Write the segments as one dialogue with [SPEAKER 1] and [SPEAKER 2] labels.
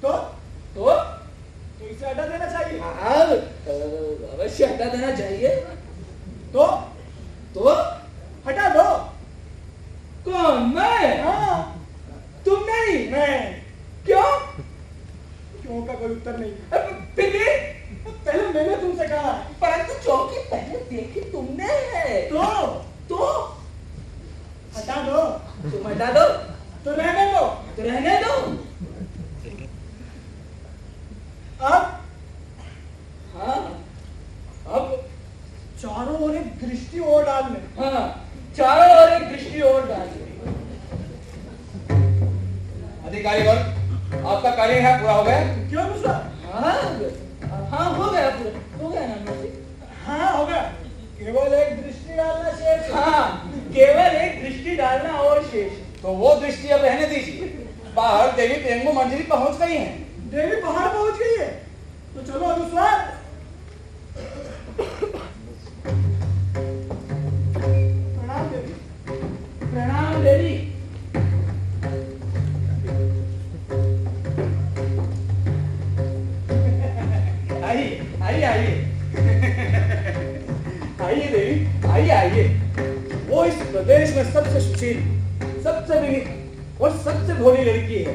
[SPEAKER 1] तो
[SPEAKER 2] तो
[SPEAKER 1] इसे हटा देना चाहिए।
[SPEAKER 2] हाँ, अवश्य हटा देना चाहिए।
[SPEAKER 1] तो हटा दो।
[SPEAKER 2] कौन? मैं?
[SPEAKER 1] हाँ,
[SPEAKER 2] तुम नहीं?
[SPEAKER 1] मैं।
[SPEAKER 2] क्यों?
[SPEAKER 1] क्यों का कोई उत्तर नहीं।
[SPEAKER 2] फिर भी
[SPEAKER 1] पहले मैंने तुमसे कहा,
[SPEAKER 2] परंतु चौकी पहले देखी तुमने है। तो
[SPEAKER 1] हटा दो।
[SPEAKER 2] तुम हटा दो
[SPEAKER 1] तो रहने दो।
[SPEAKER 2] तो रहने दो।
[SPEAKER 1] अब
[SPEAKER 2] हाँ, अब
[SPEAKER 1] चारों ओर एक दृष्टि और डालने।
[SPEAKER 2] हाँ, चारों ओर एक दृष्टि और डालिए।
[SPEAKER 3] अधिकारी वर्ग, आपका कार्य यहाँ पूरा हो गया?
[SPEAKER 1] क्यों दूसरा?
[SPEAKER 2] हाँ, हो गया पूरा, हो गया ना जी।
[SPEAKER 1] हाँ, हो गया। केवल एक दृष्टि डालना शेष है।
[SPEAKER 2] हाँ, केवल एक दृष्टि डालना और शेष।
[SPEAKER 3] तो वो दृष्टि अब रहने दीजिए। बाहर देवी प्रेंगु मंजरी पहुंच गई हैं।
[SPEAKER 1] देवी बाहर पहुंच गई है, तो चलो अनुस्वार। प्रणाम देवी।
[SPEAKER 2] प्रणाम देवी।
[SPEAKER 3] आइए देवी, आइए। वो इस प्रदेश में सबसे सुशील, सबसे विनीत और सबसे भोली लड़की है।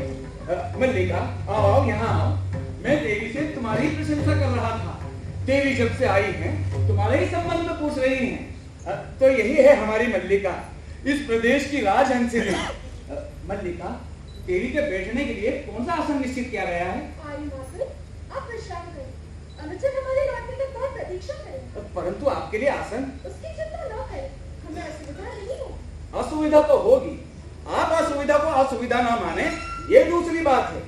[SPEAKER 3] मल्लिका, आओ यहाँ आओ। मैं देवी से तुम्हारी प्रशंसा कर रहा था। देवी जब से आई हैं, तुम्हारे ही संबंध में पूछ रही हैं। तो यही है हमारी मल्लिका, इस प्रदेश की राजहंसिनी। मल्लिका, देवी के बैठने के लिए कौन सा आसन निश्चित किया गया है?
[SPEAKER 4] आप विश्राम करें। अनुचर हमारे लौटने तक बहुत प्रतीक्षा करें।
[SPEAKER 3] परंतु आपके लिए आसन?
[SPEAKER 4] उसकी चिंता न करें, हमें असुविधा नहीं हो।
[SPEAKER 3] असुविधा तो होगी। आप असुविधा को असुविधा ना माने, ये दूसरी बात है।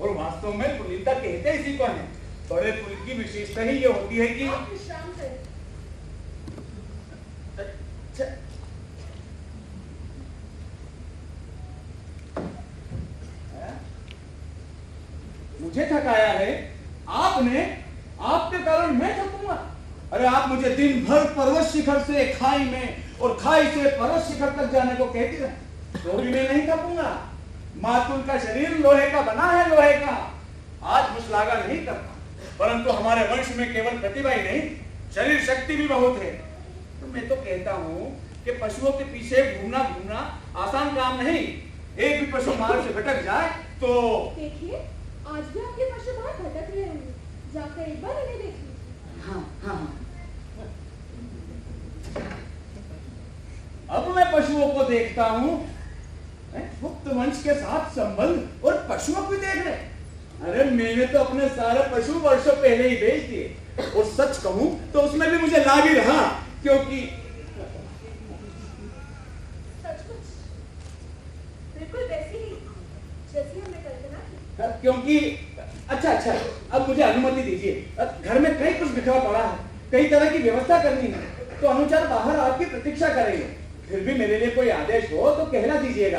[SPEAKER 3] और वास्तव में पुलिंदा कहते इसी को है। बड़े पुल की विशेषता ही ये होती है कि
[SPEAKER 4] आप विश्राम करें।
[SPEAKER 3] मुझे थकाया है आपने? आपके कारण मैं थकूंगा? अरे आप मुझे दिन भर पर्वत शिखर से खाई में और खाई से पर्वत शिखर तक जाने को कहती रहे, तो भी मैं नहीं थकूंगा। मातुल का शरीर लोहे का बना है, लोहे का। आज मुश्लाघा नहीं करता, परंतु हमारे वंश में केवल प्रतिभा ही नहीं, शरीर शक्ति भी बहुत है। तो मैं तो कहता हूँ कि पशुओं के पीछे घूमना आसान काम नहीं। एक भी पशु मार्ग से भटक जाए तो
[SPEAKER 4] देखिए, आज भी आपके पशु बाहर भटक रहे होंगे। जाकर एक बार इन्हें देख लीजिए।
[SPEAKER 3] हाँ। अब मैं पशुओं को देखता हूँ। गुप्त वंश के साथ संबंध और पशुओं को देख रहे। अरे मैंने तो अपने सारे पशु वर्षों पहले ही बेच दिए। और सच कहूं तो उसमें भी मुझे लाभ ही रहा, क्योंकि
[SPEAKER 4] सचमुच बिल्कुल वैसी ही जैसी हमने कल्पना की।
[SPEAKER 3] क्योंकि अच्छा, अब मुझे अनुमति दीजिए। घर में कई कुछ बिखरा पड़ा है, कई तरह की व्यवस्था करनी है, तो अनुचर बाहर आपकी प्रतीक्षा करेंगे। फिर भी मेरे लिए कोई आदेश हो तो कहना दीजिएगा।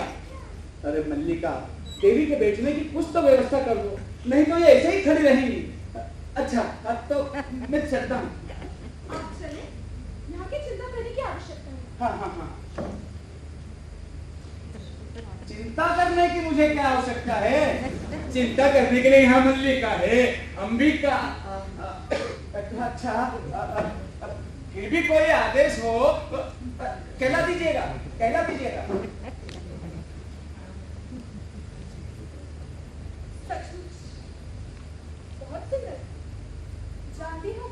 [SPEAKER 3] अरे मल्लिका, देवी के बैठने की कुछ तो व्यवस्था कर दो, नहीं तो ये ऐसे ही खड़ी रहेंगी। अच्छा, अब तो मैं चलता हूँ।
[SPEAKER 4] आप चले, यहाँ की चिंता करने की आवश्यकता है।
[SPEAKER 3] हाँ। चिंता करने की मुझे क्या आवश्यकता है? चिंता करने के लिए यहाँ मल्लिका है, अंबिका। अच्छा, फिर भी कोई आदेश हो तो कहला दीजिएगा।
[SPEAKER 4] सचमुच बहुत सुंदर। जानती हो,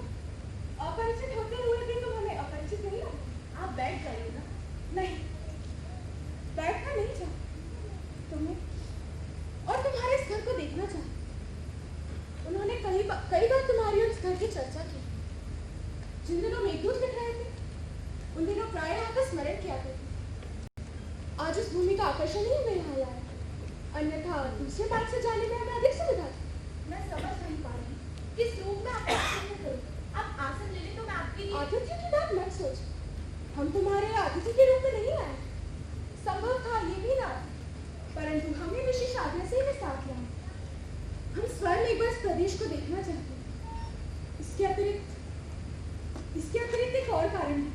[SPEAKER 4] अपरिचित होते हुए भी तुम हमें अपरिचित नहीं लगे। आप बैठ जाइए ना। नहीं, बैठना नहीं चाहती। तुम्हें और तुम्हारे इस घर को देखना चाहती। उन्होंने कई बार तुम्हारी और इस घर की चर्चा की। जिन दिनों मेघदूत लिख रहे थे, उन दिनों प्रायः आपका स्मरण किया करते। आज उस भूमि का आकर्षण ही हमें यहाँ लाया। अन्यथा दूसरे बात से जाने में हमें अधिक सुविधा थी। मैं समझ नहीं पा रही किस रूप में आपको आसन करूं। आप आसन ले लें तो मैं आपके लिए। आतिथ्य की बात मत सोच। हम तुम्हारे अतिथि के रूप में नहीं आए। संभव था ये भी ना, परंतु हमने विशेष आज्ञा से इन्हें साथ लाया। हम स्वयं एक बार इस प्रदेश को देखना चाहते हैं। इसके अतिरिक्त एक और कारण है।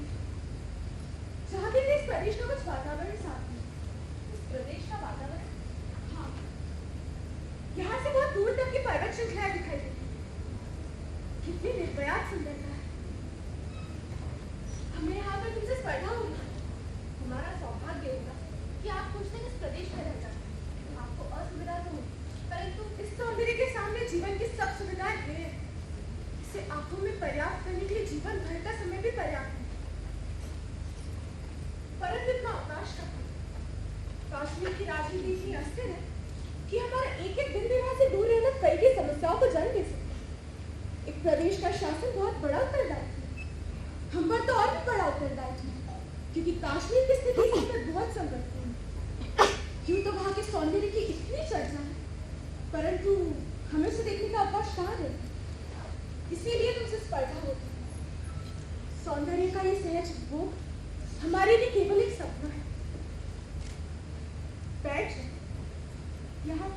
[SPEAKER 4] चाहते थे इस प्रदेश का कुछ वातावरण साथ में। इस प्रदेश का वातावरण? हाँ, यहाँ से बहुत दूर तक पर्वत श्रृंखला दिखाई देती। कितनी निर्भयात सुंदरता है। हमें यहाँ पर तुमसे स्पर्धा होगी। हमारा सौभाग्य होगा कि आप कुछ दिन इस प्रदेश में रह जाते हैं। आपको असुविधा तो होगी, परंतु इस सौंदर्य के सामने जीवन की सब सुविधाएं हैं। इसे आंखों में पर्याप्त करने के लिए जीवन भर का समय भी पर्याप्त है। परंतु इतना अवकाश का काश्मीर की राजनीति इतनी अस्थिर है कि हमारा एक एक दिन भी वहां से दूर रहना कई की समस्याओं को जन्म दे सकता है। एक प्रदेश का शासन बहुत बड़ा उत्तरदायित्व है। हम पर तो और भी बड़ा उत्तरदायित्व है, क्योंकि काश्मीर की स्थिति इस समय बहुत संकटपूर्ण है। क्यों तो वहां के सौंदर्य की इतनी चर्चा है, परंतु हमें उसे देखने का अवकाश कहाँ है। इसीलिए तुमसे स्पर्धा होती है। सौंदर्य का ये सहज भोग हमारे लिए केवल एक सपना है। बैठ जाओ, यहाँ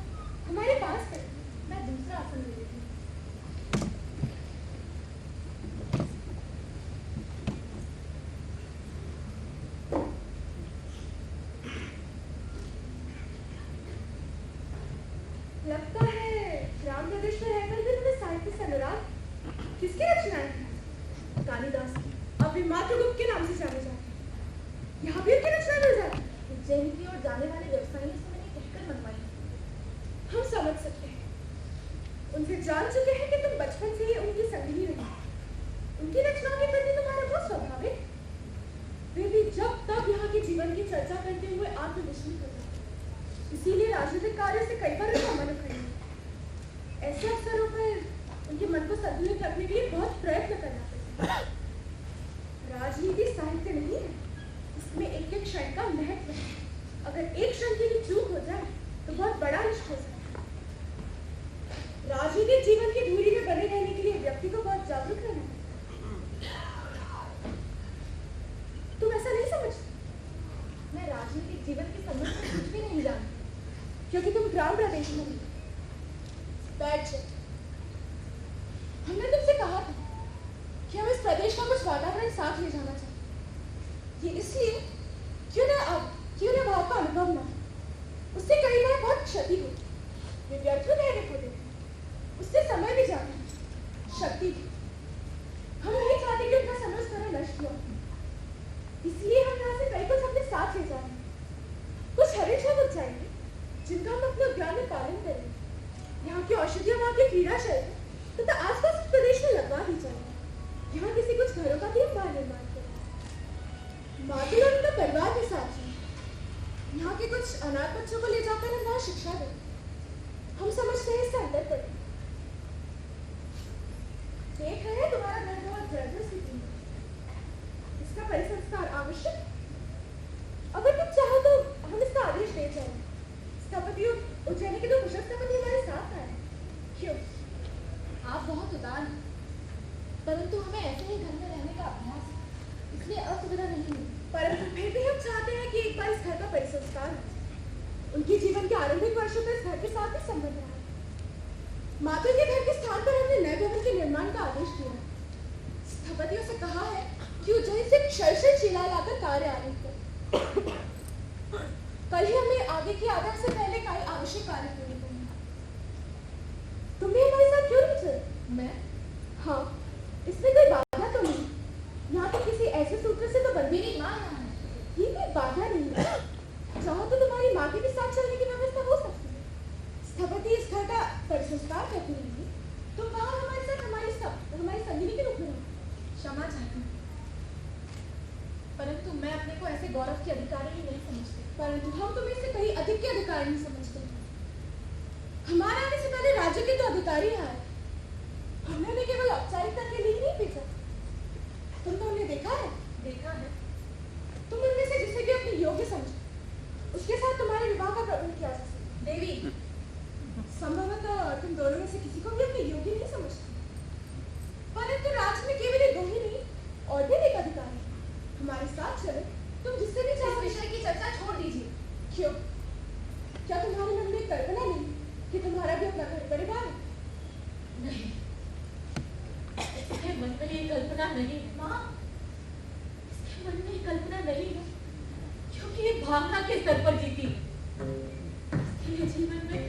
[SPEAKER 4] हमारे पास बैठो, मैं दूसरा आसन ले लेती हूँ। लगता है ग्राम प्रदेश में रहकर भी तुम्हें साहित्य से अनुराग। किसकी रचनाएं हैं? कालिदास की। अब वे मातृगुप्त के नाम से जाने जाते हैं। यहाँ भी उनकी रचनाएं मिल जाती हैं। उज्जैन की ओर जाने वाले व्यवसायियों से मैंने कहकर मंगवाई। हम समझ सकते हैं, उनसे जान चुके हैं कि तुम बचपन से ही उनकी संगिनी रही। उनकी रचनाओं के प्रति तुम्हारा बहुत स्वाभाविक। वे भी जब तब यहाँ के जीवन की चर्चा करते हुए आत्मविश्लेषण करते हैं। इसीलिए राजनीतिक कार्य से कई बार उनका मन उखड़। ऐसे अवसरों पर उनके मन को संतुलित रखने के लिए बहुत प्रयत्न करना पड़ता है। राजनीति साहित्य नहीं है, इसमें एक एक क्षण का महत्व है। अगर एक क्षण की भी चूक हो जाए तो बहुत बड़ा रिश्ता हो सकता है। राजनीतिक जीवन की दूरी में बने रहने के लिए व्यक्ति को बहुत जागरूक रहना है। तुम ऐसा नहीं समझते? मैं राजनीतिक जीवन के संबंध में कुछ भी नहीं जानती, क्योंकि तुम ग्राम प्रदेश में नहीं। बैठ जाओ। हमने तुमसे कहा था कि हम इस प्रदेश का कुछ वातावरण साथ ले जाना चाहते। ये इसलिए क्यों ना भाव का अनुभव ना हो। उससे कई बार बहुत क्षति होती। वे व्यर्थ प्रेरित होते हैं, उससे समय भी जाता है, शक्ति भी। हम नहीं चाहते कि उनका समय उस तरह नष्ट हो। इसलिए हम यहाँ से कई कुछ अपने साथ ले जाएंगे। कुछ हरे छत उग जाएंगे जिनका हम अपने उद्यान में पालन करेंगे। यहाँ की औषधियों, वहाँ के क्रीड़ा क्षेत्र तथा आसपास के प्रदेश में लगवा दी जाएगी। यहाँ किसी कुछ घरों का भी हम बाहर निर्माण करेंगे। मातृ और उनका परिवार के साथ हैं। यहाँ के कुछ अनाथ बच्चों को ले जाकर हम वहाँ शिक्षा दें। हम समझते हैं इससे अंतर करें। देख रहे हैं तुम्हारा घर बहुत जर्जर स्थिति में। इसका परिसंस्कार आवश्यक। अगर तुम चाहो तो हम इसका आदेश दे जाएंगे। स्थपति उज्जैन के दो कुशल स्थपति हमारे साथ आए। क्यों? आप बहुत उदार हैं, परंतु हमें ऐसे ही घर में रहने का अभ्यास है, इसलिए असुविधा नहीं है। परंतु फिर भी हम चाहते हैं कि एक बार इस घर का परिसंस्कार हो। उनके जीवन के आरंभिक वर्षों में इस घर के साथ भी संबंध रहा है। माता के घर के स्थान पर हमने नए भवन के निर्माण का आदेश दिया है। स्थपतियों से कहा है कि उज्जैन से क्षरशः शिला लाकर कार्य आरंभ करें। कल ही हमें आगे की आदत से पहले कई आवश्यक कार्य पूरे करने हैं। तुम भी हमारे साथ क्यों नहीं चले? मैं? हाँ, इसमें कोई बाधा तो नहीं। यहाँ तो किसी ऐसे सूत्र से तो बंदी नहीं मार रहा है। ये कोई बाधा नहीं है। चाहो तो तुम्हारी माँ के भी साथ चलने की व्यवस्था हो सकती है। स्थपति इस घर का परिसंस्कार करती रहेंगी, तुम वहाँ हमारे साथ हमारी संगिनी के रूप में रहो। क्षमा चाहती हूँ, परंतु मैं अपने को ऐसे गौरव के अधिकारी ही नहीं समझती। परंतु हम तुम्हें इससे कहीं अधिक के अधिकारी नहीं समझते। हमारे आने से पहले राज्य के तो अधिकारी आए। हमने उन्हें केवल औपचारिकता के लिए नहीं भेजा। तुमने उन्हें देखा है? देखा है। तुम उनमें से जिसे भी अपनी योग्य समझो, उसके साथ तुम्हारे विवाह का प्रबंध किया जा सकता। देवी, संभवतः तुम दोनों में से किसी को भी अपनी योग्य नहीं समझती। परंतु राज्य में केवल एक दो ही नहीं, और भी एक अधिकारी हमारे साथ चले। तुम जिससे भी चाहो विषय की चर्चा छोड़ दीजिए। क्यों? क्या तुम्हारे मन में कल्पना नहीं कि तुम्हारा भी अपना घर परिवार है? नहीं, इसके मन में ये कल्पना नहीं है। माँ, इसके मन में ये कल्पना नहीं है, क्योंकि ये भावना के स्तर पर जीती है। इसके लिए जीवन में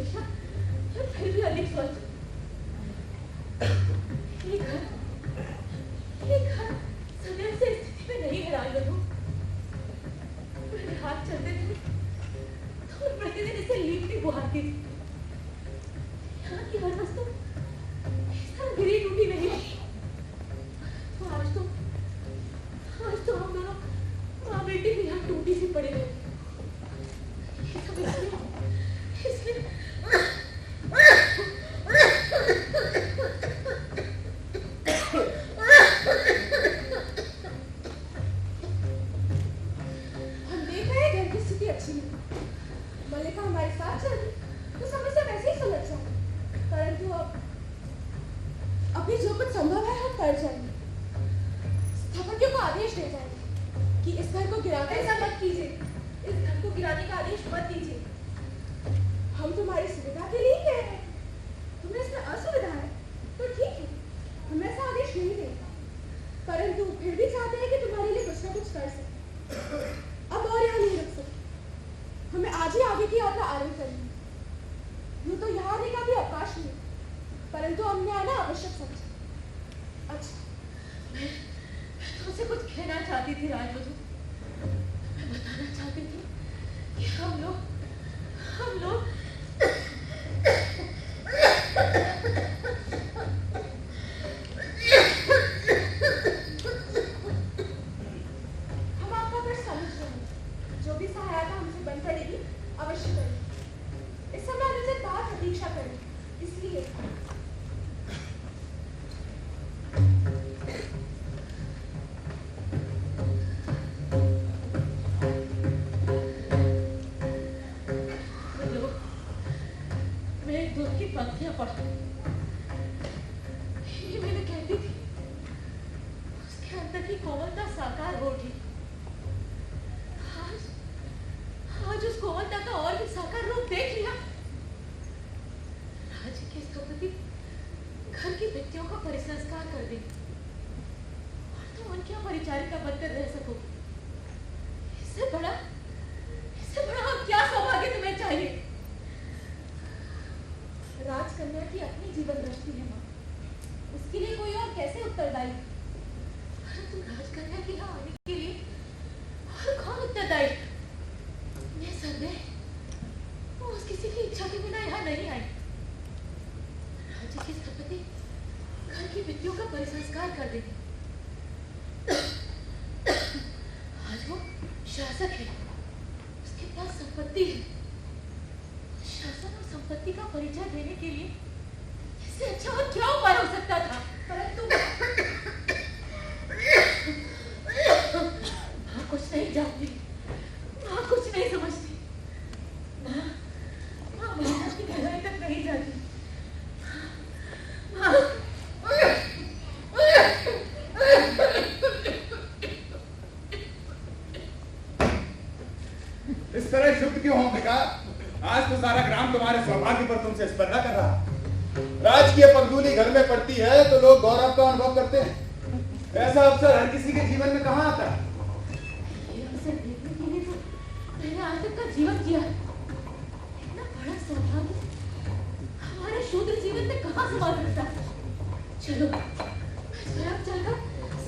[SPEAKER 2] सुरक्षा और फिर भी अधिक स्वच्छ। ये घर सदैव से स्थिति में नहीं है राजवधु। मेरे हाथ चलते थे तो मैं प्रतिदिन इसे लीपती बुहाती थी। यहाँ की हर वस्तु इस तरह गिरी टूटी नहीं है। तो आज तो हम दोनों माँ बेटी भी यहाँ टूटी सी पड़ी रही। ये सब इसलिए हम देख रहे हैं घर की स्थिति अच्छी नहीं। मल्लिका हमारे साथ चल रही तो समस्या वैसे ही सुलझ जाए, परंतु अभी जो कुछ संभव है हम कर जाएंगे। स्थपतियों को आदेश दे जाएंगे कि इस घर को गिराकर ऐसा मत कीजिए, इस घर को गिराने का आदेश मत दीजिए। हम तुम्हारी सुविधा के लिए ही कह रहे हैं। तुम्हें इसमें असुविधा है तो ठीक है, हम ऐसा आदेश नहीं देंगे, परंतु फिर भी चाहते हैं कि तुम्हारे लिए कुछ ना कुछ कर सके। अब और यहाँ नहीं रुक सकते, हमें आज ही आगे की यात्रा आरंभ करनी है। यूँ तो यहाँ आने का भी अवकाश नहीं, परंतु हमने आना आवश्यक समझा। अच्छा, मैं तुमसे कुछ कहना चाहती थी राजवधु। मैं बताना चाहती थी कि हम लोग हम आपका प्रश्न समझ रहे हैं। जो भी सहायता हमसे बन पड़ेगी अवश्य करेंगे। इस समय अनुचित बात प्रतीक्षा करें, इसलिए मैं एक दुख की पंक्तियां पढ़ती, ये मैंने कहती थी, उसके अंदर की कोमलता साकार हो उठी। आज उस कोमलता का और भी साकार रूप देख लिया। राज्य के स्थपति घर की भित्तियों का परिसंस्कार कर देंगे और तुम उनकी परिचारिका बनकर रह सकोगे। इससे बड़ा और क्या सौभाग्य तुम्हें चाहिए। राजकन्या की अपनी जीवन दृष्टि है माँ, उसके लिए कोई और कैसे उत्तरदायी। परंतु राजकन्या के यहाँ आने के लिए और कौन उत्तरदायी। मैं संदेह उस किसी की इच्छा के बिना यहाँ नहीं आई। राज्य के स्थपति घर की भित्तियों का परिसंस्कार कर देंगे। आज वो शासक है, उसके पास संपत्ति है। शासन और संपत्ति का परिचय देने के लिए इससे अच्छा और क्या उपाय हो सकता था। परंतु माँ कुछ नहीं जानती, माँ कुछ नहीं समझती, माँ मेहनत की गहराई तक नहीं जाती। माँ
[SPEAKER 3] इस तरह शुद्ध क्यों हो बेटा? आज तो सारा ग्राम तुम्हारे सौभाग्य पर तुमसे स्पर्धा कर रहा। राजकीय पगडूली घर में पड़ती है तो लोग गौरव का अनुभव करते हैं। ऐसा अवसर हर किसी के जीवन में कहाँ आता है?
[SPEAKER 2] ये अवसर देखने के लिए तो मैंने आज तक का जीवन किया है। इतना बड़ा सौभाग्य हमारे शूद्र जीवन में कहाँ समा सकता है। चलो मैं स्वयं चलकर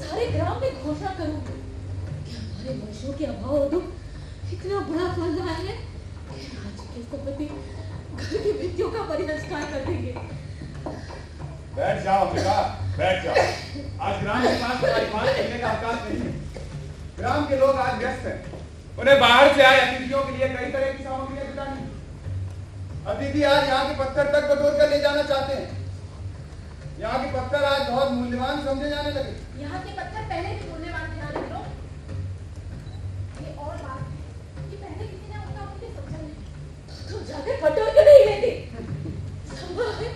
[SPEAKER 2] सारे ग्राम में घोषणा करूं कि हमारे वर्षों के अभाव और दुख इतना बड़ा फल रहा है कि राज्य के स्थपति घर की भित्तियों का परिसंस्कार कर देंगे।
[SPEAKER 3] बैठ जाओ बेटा, बैठ जाओ। आज ग्राम के पास तुम्हारी बात कहने का अवकाश नहीं है। ग्राम के लोग आज व्यस्त हैं, उन्हें बाहर से आए अतिथियों के लिए कई तरह की सामग्रियां जुटानी। अतिथि आज यहाँ के पत्थर तक बटोर कर ले जाना चाहते हैं। यहाँ के पत्थर आज बहुत मूल्यवान समझे जाने लगे।
[SPEAKER 4] यहाँ के पत्थर पहले भी मूल्यवान थे राजवधु। ये और बात है कि पहले किसी ने उनका मुझे समझा नहीं।
[SPEAKER 2] तुम जाकर बटोर क्यों नहीं लेते? संभव है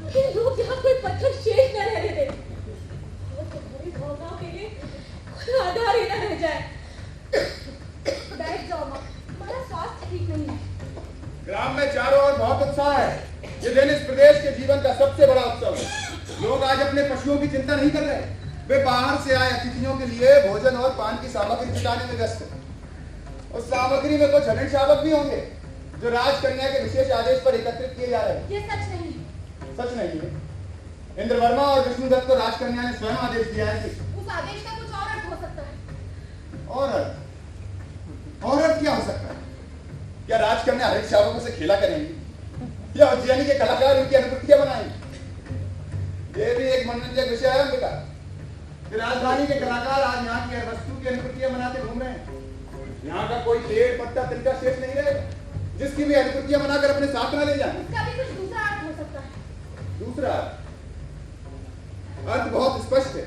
[SPEAKER 2] कि लोग यहाँ कोई पत्थर शेष न रहने दें और तुम्हारी भावनाओं के लिए कोई आधार ही न रह जाए।
[SPEAKER 4] बैठ जाओ माँ, हमारा स्वास्थ्य ठीक नहीं है।
[SPEAKER 3] ग्राम में चारों ओर बहुत उत्साह है। ये दिन इस प्रदेश के जीवन का सबसे बड़ा उत्सव है। लोग आज अपने पशुओं की चिंता नहीं कर रहे, वे बाहर से आए अतिथियों के लिए भोजन और पान की सामग्री जुटाने में व्यस्त हैं। उस सामग्री में कुछ हरिण शावक भी होंगे जो राजकन्या के विशेष आदेश पर एकत्रित किए जा रहे हैं।
[SPEAKER 4] ये सच नहीं है।
[SPEAKER 3] सच नहीं है। इंद्रवर्मा और विष्णुदत्त को राजकन्या ने स्वयं आदेश दिया है कि
[SPEAKER 4] उस आदेश का कुछ और अर्थ हो सकता है।
[SPEAKER 3] और अर्थ क्या हो सकता है? क्या राजकन्या हरेक शावकों से खेला करेंगी या उज्जैनी के कलाकार उनकी अनुकृतियां बनाएंगे? ये भी एक मनोरंजक विषय है अंबिका कि राजधानी के कलाकार आज यहाँ की हर वस्तु की अनुकृतियां बनाते घूम रहे हैं। यहाँ का कोई पेड़ पत्ता तिनका शेष नहीं रहेगा जिसकी भी अनुकृतियां बनाकर अपने साथ न ले जाए।
[SPEAKER 4] इसका भी कुछ दूसरा अर्थ हो सकता है।
[SPEAKER 3] दूसरा अर्थ बहुत स्पष्ट है।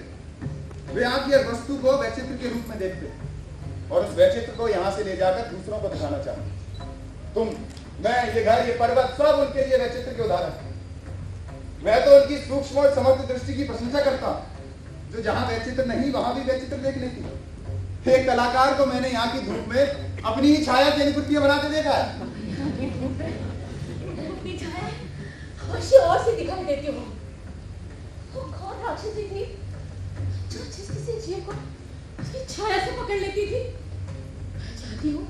[SPEAKER 3] वे यहाँ की हर वस्तु को वैचित्र के रूप में देखते हैं और उस वैचित्र को यहाँ से ले जाकर दूसरों को दिखाना चाहते। तुम, मैं, ये घर, ये पर्वत सब उनके लिए वैचित्र के उदाहरण है। मैं तो उनकी सूक्ष्म और समग्र दृष्टि की प्रशंसा करता हूँ जो जहाँ वैचित्र नहीं वहां भी वैचित्र देख लेती। एक कलाकार को मैंने यहाँ की धूप में अपनी ही छाया की अनुकृतियां बनाते देखा है।
[SPEAKER 4] अपनी छाया अवश्य और से दिखाई देती हो। वो कौन राक्षसी थी जो जिस किसी जीव को उसकी छाया से पकड़ लेती थी? मैं चाहती हूँ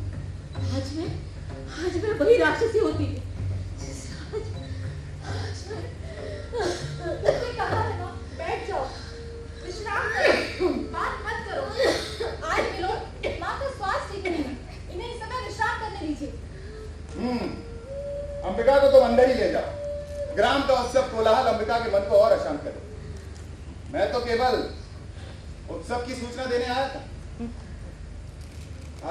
[SPEAKER 4] आज मैं वही राक्षसी होती उसने कहा है ना, बैठ जाओ, विश्राम करो, बात मत करो। आज मिलो, माँ का स्वास्थ्य ठीक नहीं है, इन्हें इस समय विश्राम करने दीजिए।
[SPEAKER 3] अंबिका को तो अंदर ही ले जाओ। ग्राम का उत्सव कोलाहल अंबिका के मन को और अशांत करे। मैं तो केवल उत्सव की सूचना देने आया था।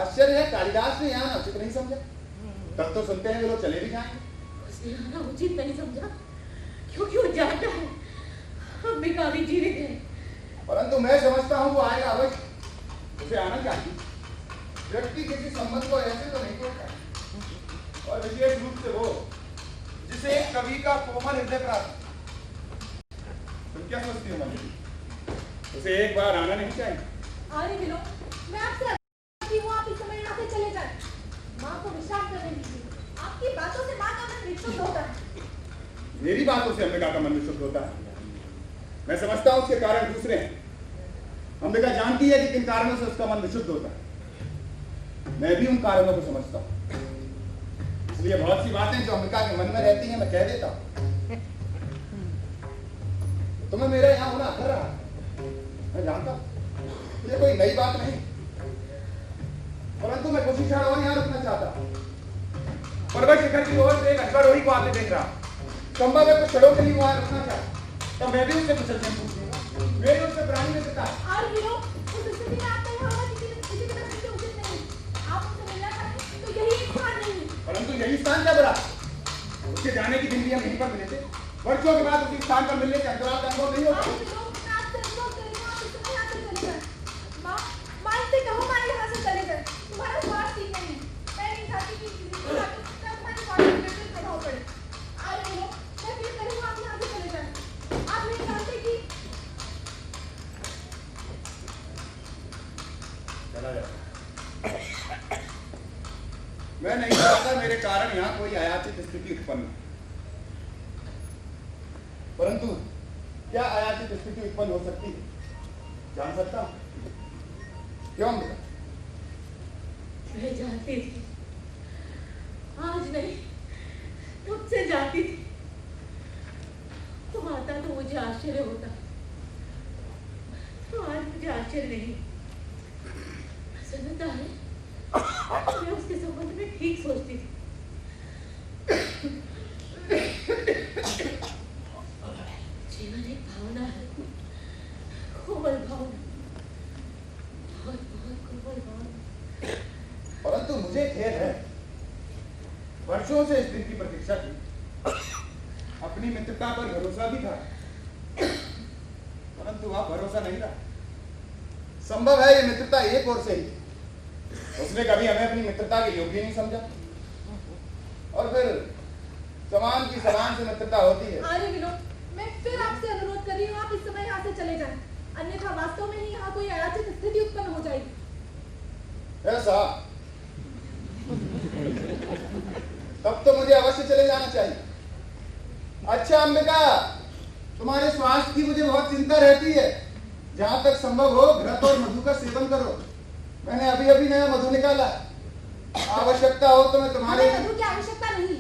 [SPEAKER 3] आश्चर्य है कालिदास ने यहाँ उचित नहीं समझा। तब तो सुनते हैं वे लोग चले भी जाएंगे।
[SPEAKER 4] उसने आना उचित नहीं समझा क्योंकि वो जानता है अंबिका भी जीवित है।
[SPEAKER 3] परंतु मैं समझता हूँ वो आएगा अवश्य। उसे आना चाहिए। व्यक्ति किसी संबंध को ऐसे तो नहीं तोड़ता और विशेष रूप से वो जिसे एक कवि का कोमल हृदय प्राप्त। तुम क्या सोचती हो मंजरी? उसे एक बार आना नहीं चाहिए।
[SPEAKER 4] आने मिलो, मैं आपसे कहती हूँ आप इस समय यहाँ से चले जाएं। माँ को विश्राम करने दीजिए। आपकी बातों से माँ का मन विक्षुब्ध होता है।
[SPEAKER 3] मेरी बातों से अंबिका का मन विक्षुब्ध होता है। मैं समझता हूँ उसके कारण दूसरे हैं। अंबिका जानती है कि किन कारणों से उसका मन विक्षुब्ध होता है। मैं भी उन कारणों को समझता हूँ। इसलिए बहुत सी बातें जो अंबिका के मन में रहती हैं मैं कह देता हूँ। तुम्हें मेरा यहाँ होना अखर रहा है, मैं जानता हूँ। ये कोई नई बात नहीं, परंतु मैं कुछ ही क्षण और यहाँ रुकना चाहता हूँ। पर्वत शिखर की ओर से एक अश्वारोही को आते देख रहा। संभव है कुछ क्षणों के लिए वहां रुकना चाहे तब मैं भी उससे कुछ अच्छा पूछूंगा। मेरी उससे प्राणी मित्रता है।
[SPEAKER 4] और वीरो, उस स्थिति में आपका यहाँ होना किसी तरह से उचित नहीं। आप उससे मिलना चाहते तो यही एक स्थान नहीं है।
[SPEAKER 3] परंतु यही स्थान क्या बड़ा? उसके जाने की दिन भी हम यहीं पर मिले थे। वर्षों के बाद उसी स्थान पर मिलने के अंतराल का अनुभव नहीं होता। मैं नहीं चाहता मेरे कारण यहाँ कोई अयाचित स्थिति उत्पन्न हो। परंतु क्या अयाचित स्थिति उत्पन्न हो सकती है? जान सकता हूँ? क्यों बेटा?
[SPEAKER 4] मैं जानती थी, आज नहीं तब से जानती थी। तुम आता तो मुझे आश्चर्य होता, तो आज मुझे आश्चर्य नहीं। सुनता है मैं उसके संबंध में ठीक सोचती थी। जीवन एक भावना है, कोमल भावना, बहुत बहुत कोमल भावना।
[SPEAKER 3] परंतु मुझे खेद है, वर्षों से इस दिन की प्रतीक्षा की। अपनी मित्रता पर भरोसा भी था, परंतु वह भरोसा नहीं रहा। संभव है ये मित्रता एक ओर से ही। उसने कभी हमें अपनी मित्रता के योग्य नहीं समझा और फिर समान की समान से मित्रता होती है।
[SPEAKER 4] अरे विनोद, मैं फिर आपसे अनुरोध कर रही हूँ, आप इस समय यहाँ से चले जाएं, अन्यथा वास्तव में ही यहाँ कोई अयाचित स्थिति उत्पन्न हो जाएगी।
[SPEAKER 3] ऐसा? तब तो मुझे अवश्य चले जाना चाहिए। अच्छा अंबिका, तुम्हारे स्वास्थ्य की मुझे बहुत चिंता रहती है। जहां तक संभव हो घृत और मधु का सेवन करो। मैंने अभी अभी नया मधु निकाला। आवश्यकता हो तो मैं तुम्हारे
[SPEAKER 4] हमें मधु की आवश्यकता नहीं।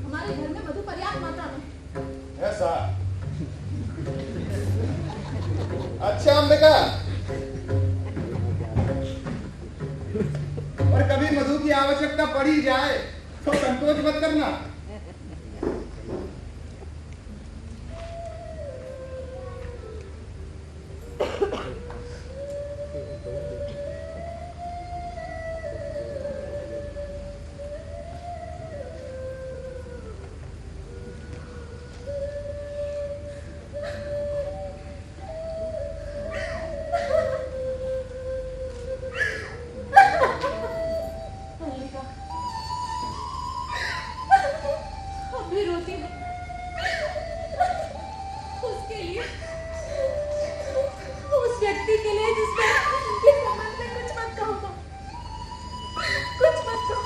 [SPEAKER 4] हमारे घर में मधु पर्याप्त मात्रा में।
[SPEAKER 3] ऐसा। अच्छा अंबिका, और कभी मधु की आवश्यकता पड़ी जाए तो संकोच मत करना।
[SPEAKER 4] मल्लिका, अब भी रोती है। उसके लिए, उस व्यक्ति के लिए जिसके संबंध में कुछ मत कहो तुम। कुछ मत कहो।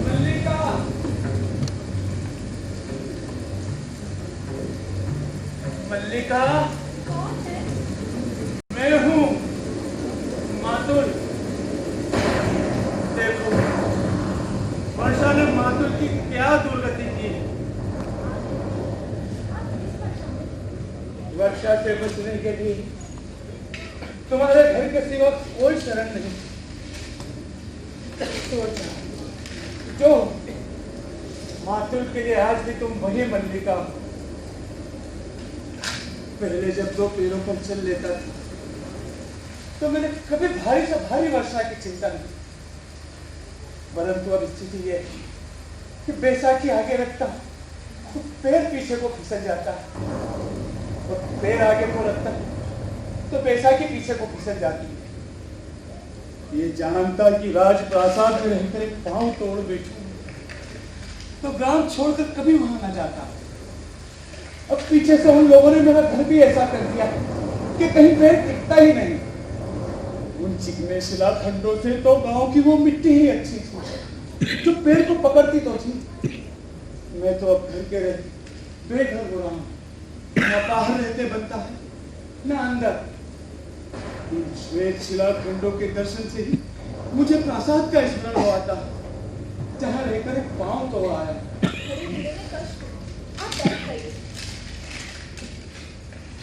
[SPEAKER 3] मल्लिका, मल्लिका,
[SPEAKER 4] कौन है?
[SPEAKER 3] मैं हूँ मातुल। देखो, वर्षा ने मातुल की क्या दुर्गति की। वर्षा से बचने के लिए तुम्हारे घर के सिवा कोई शरण नहीं। सोचना, जो मातुल के लिए आज भी तुम वही मल्लिका हो। पहले जब दो पैरों पर चल लेता था तो मैंने कभी भारी से भारी वर्षा की चिंता नहीं, परंतु अब स्थिति ये है कि बैसाखी आगे रखता तो पैर पीछे को फिसल जाता है, और पैर आगे को रखता तो बैसाखी पीछे को फिसल जाती है। ये जानता कि राजप्रासाद में रहकर एक पांव तोड़ बैठूं तो ग्राम छोड़कर कभी वहां न जाता। अब पीछे से उन लोगों ने मेरा घर भी ऐसा कर दिया कि कहीं पैर टिकता ही नहीं। उन चिकने शिलाखंडों से तो गांव की वो मिट्टी ही अच्छी थी जो पैर को पकड़ती तो थी। मैं तो अब घर के रहते बेघर हो रहा हूँ, न बाहर रहते बनता है न अंदर। इन श्वेत शिलाखंडों के दर्शन से ही मुझे प्रासाद का स्मरण हो आता है जहाँ रहकर एक पांव तोड़ आया।
[SPEAKER 4] आप बैठ जाइए।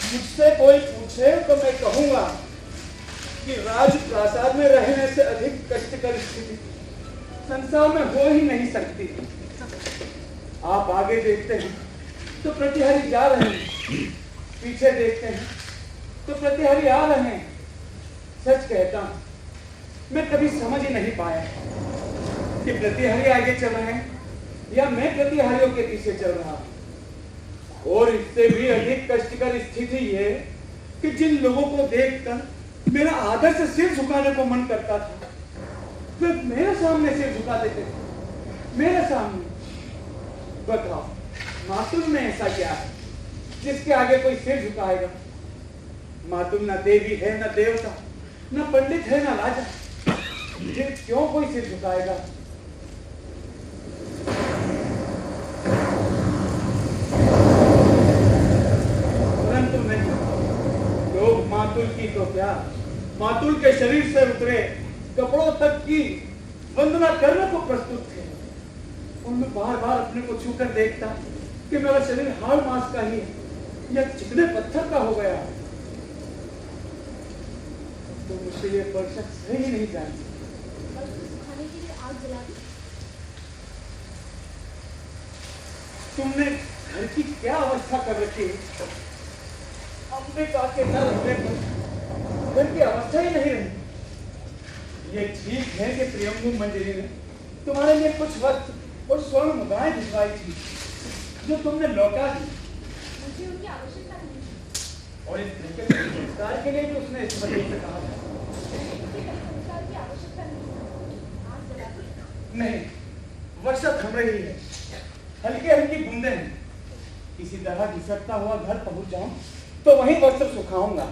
[SPEAKER 3] मुझसे कोई पूछे तो मैं कहूंगा कि राजप्रासाद में रहने से अधिक कष्टकर स्थिति संसार में हो ही नहीं सकती। आप आगे देखते हैं तो प्रतिहारी जा रहे हैं, पीछे देखते हैं तो प्रतिहारी आ रहे हैं। सच कहता हूं, मैं कभी समझ ही नहीं पाया कि प्रतिहारी आगे चल रहे हैं या मैं प्रतिहारियों के पीछे चल रहा हूं। और इससे भी अधिक कष्टकर स्थिति ये कि जिन लोगों को देखकर मेरा आदर से सिर झुकाने को मन करता था, वे मेरे सामने सिर झुका देते थे। मेरे सामने। बताओ, मातुल में ऐसा क्या है जिसके आगे कोई सिर झुकाएगा? मातुल न देवी है, न देवता, न पंडित है, न राजा। फिर क्यों कोई सिर झुकाएगा? परंतु नहीं, लोग मातुल की तो क्या, मातुल के शरीर से उतरे कपड़ों तक की वंदना करने को प्रस्तुत थे। उनमें बार बार अपने को छूकर देखता कि मेरा शरीर हाड़ मांस का ही है या चिकने पत्थर का हो गया। तो मुझसे ये वर्षा सही ही नहीं जानती।
[SPEAKER 4] खाने के लिए आग जला दी।
[SPEAKER 3] तुमने घर की क्या अवस्था कर रखी है? अंबिका के न रहने पर घर की अवस्था ही नहीं रही। ये ठीक है कि प्रियंबु मंजरी ने तुम्हारे लिए कुछ वक्त और स्वर्ण मुद्राएं भिजवाई थी जो तुमने लौटा दी,
[SPEAKER 4] मुझे उनकी आवश्यकता नहीं।
[SPEAKER 3] और इस घर के संस्कार के लिए भी उसने इस पति से कहा था।
[SPEAKER 4] मुझे कहीं संस्कार की आवश्यकता नहीं। आग जला दी।
[SPEAKER 3] नहीं, वर्षा थम रही है, हल्की हल्की बूंदें हैं। किसी तरह घिसटता हुआ घर पहुंच जाऊं तो वहीं वस्त्र सुखाऊंगा।